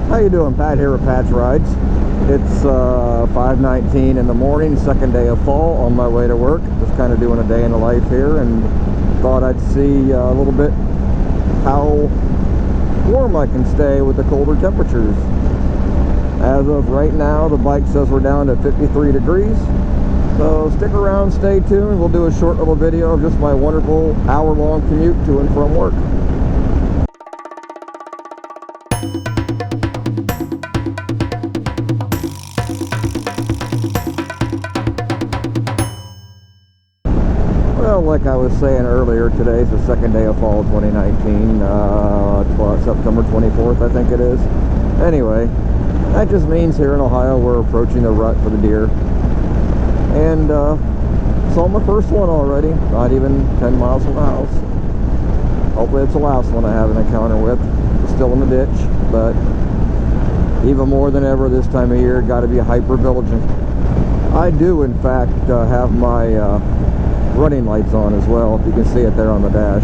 How you doing? Pat here with Pat's Rides. It's 5:19 in the morning, second day of fall, on my way to work. Just kind of doing a day in the life here, and thought I'd see a little bit how warm I can stay with the colder temperatures. As of right now, the bike says we're down to 53 degrees. So stick around, stay tuned. We'll do a short little video of just my wonderful hour-long commute to and from work. Well, like I was saying earlier, today's the second day of fall 2019, September 24th, I think it is. Anyway, that just means here in Ohio we're approaching the rut for the deer. And saw my first one already, not even 10 miles from the house. Hopefully it's the last one I have an encounter with. It's still in the ditch, but even more than ever this time of year, got to be hyper vigilant. I do, in fact, have my running lights on as well, if you can see it there on the dash.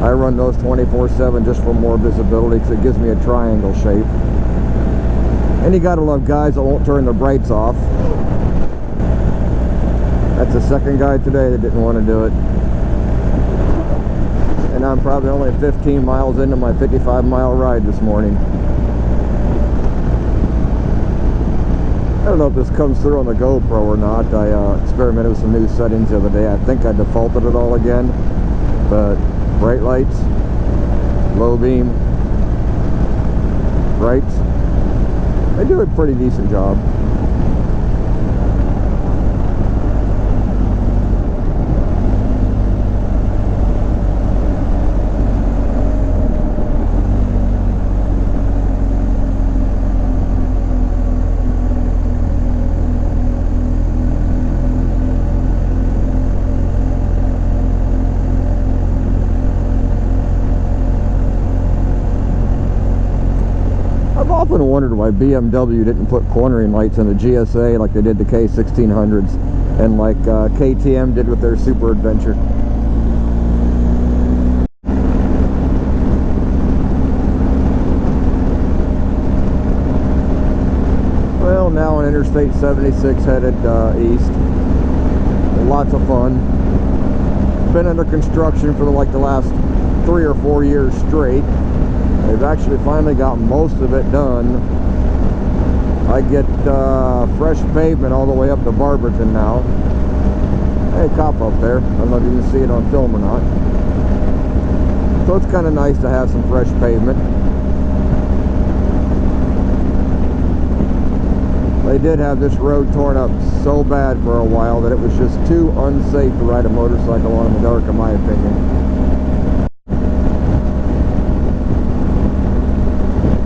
I run those 24/7 just for more visibility because it gives me a triangle shape. And you gotta love guys that won't turn their brights off. That's the second guy today that didn't want to do it. And I'm probably only 15 miles into my 55-mile ride this morning. I don't know if this comes through on the GoPro or not. I experimented with some new settings the other day. I think I defaulted it all again. But bright lights, low beam, brights. They do a pretty decent job. I've often wondered why BMW didn't put cornering lights in the GSA like they did the K1600s and like KTM did with their Super Adventure. Well, now on Interstate 76 headed east. Lots of fun. Been under construction for like the last 3 or 4 years straight. They've actually finally got most of it done. I get fresh pavement all the way up to Barberton now. Hey, cop up there. I don't know if you can see it on film or not. So it's kind of nice to have some fresh pavement. They did have this road torn up so bad for a while that it was just too unsafe to ride a motorcycle on in the dark, in my opinion.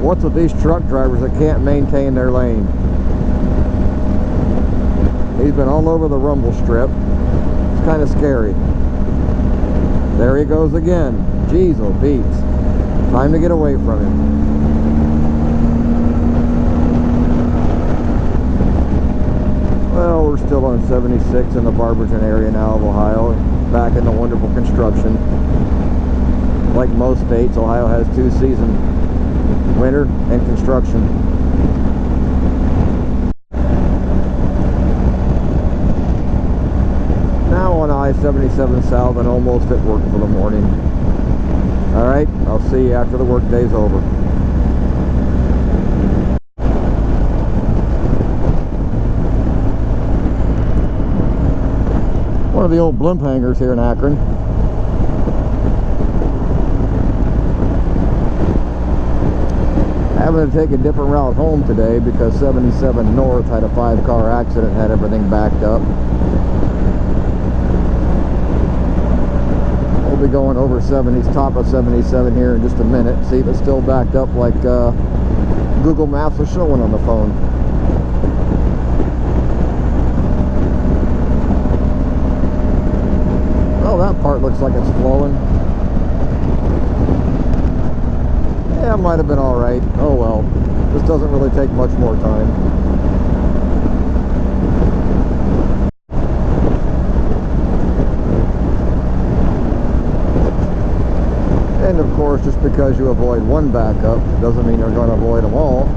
What's with these truck drivers that can't maintain their lane? He's been all over the rumble strip. It's kind of scary. There he goes again. Jeez, oh Pete's. Time to get away from him. Well, we're still on 76 in the Barberton area now of Ohio. Back in the wonderful construction. Like most states, Ohio has 2 seasons. Winter and construction. Now on I-77 South and almost at work for the morning. Alright, I'll see you after the work day's over. One of the old blimp hangars here in Akron. Having to take a different route home today because 77 North had a 5-car accident, had everything backed up. We'll be going over 70s, top of 77 here in just a minute. See if it's still backed up like Google Maps was showing on the phone. Oh, that part looks like it's flowing. Yeah, it might have been alright. Oh well. This doesn't really take much more time. And of course, course, just because you avoid one backup doesn't mean you're going to avoid them all.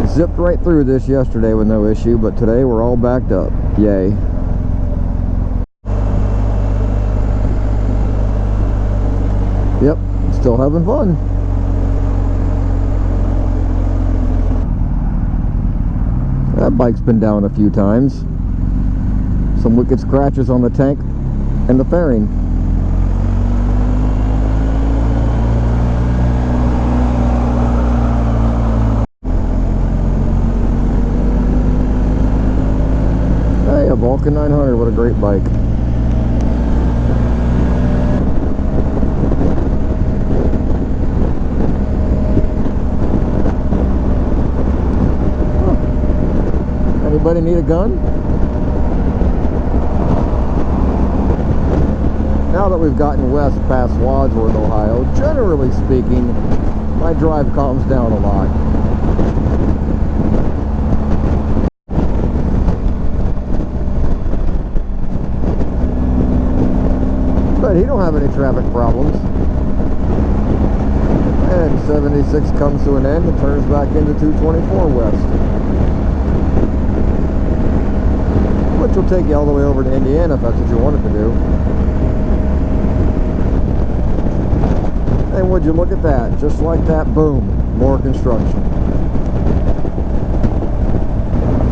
Zipped right through this yesterday with no issue, but today we're all backed up. Yay. Yep, still having fun. That bike's been down a few times. Some wicked scratches on the tank and the fairing. Hey, a Vulcan 900, what a great bike. Anybody need a gun? Now that we've gotten west past Wadsworth, Ohio, generally speaking, my drive calms down a lot. But he don't have any traffic problems. And 76 comes to an end and turns back into 224 west. Which will take you all the way over to Indiana if that's what you wanted to do. And would you look at that? Just like that, boom, more construction.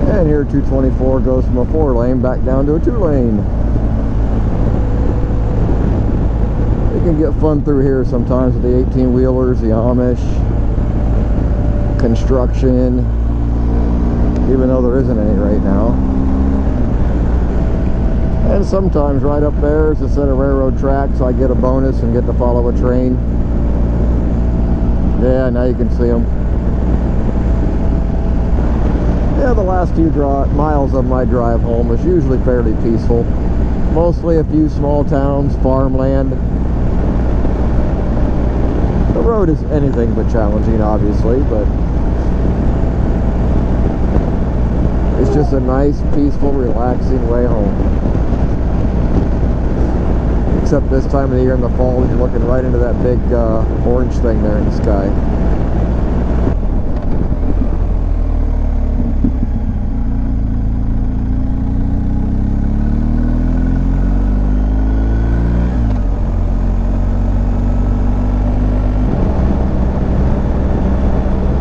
And here 224 goes from a 4-lane back down to a 2-lane. You can get fun through here sometimes with the 18-wheelers, the Amish, construction, even though there isn't any right now. And sometimes right up there is a set of railroad tracks, so I get a bonus and get to follow a train. Yeah, now you can see them. Yeah, the last few miles of my drive home is usually fairly peaceful. Mostly a few small towns, farmland. The road is anything but challenging, obviously, but it's just a nice, peaceful, relaxing way home. Except this time of the year in the fall, you're looking right into that big orange thing there in the sky.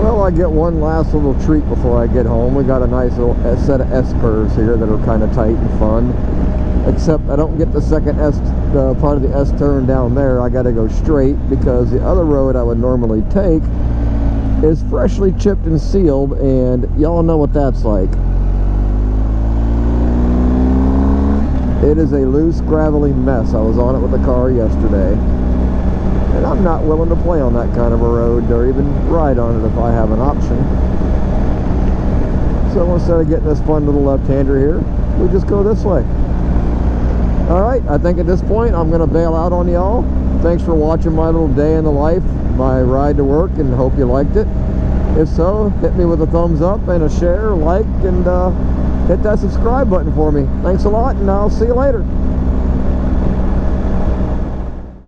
Well, I get one last little treat before I get home. We got a nice little set of S-curves here that are kind of tight and fun. Except I don't get the second part of the S-turn down there. I got to go straight because the other road I would normally take is freshly chipped and sealed, and y'all know what that's like. It is a loose, gravelly mess. I was on it with the car yesterday, and I'm not willing to play on that kind of a road or even ride on it if I have an option. So instead of getting this fun little left-hander here, we just go this way. Alright, I think at this point I'm going to bail out on y'all. Thanks for watching my little day in the life, my ride to work, and hope you liked it. If so, hit me with a thumbs up and a share, like, and hit that subscribe button for me. Thanks a lot, and I'll see you later.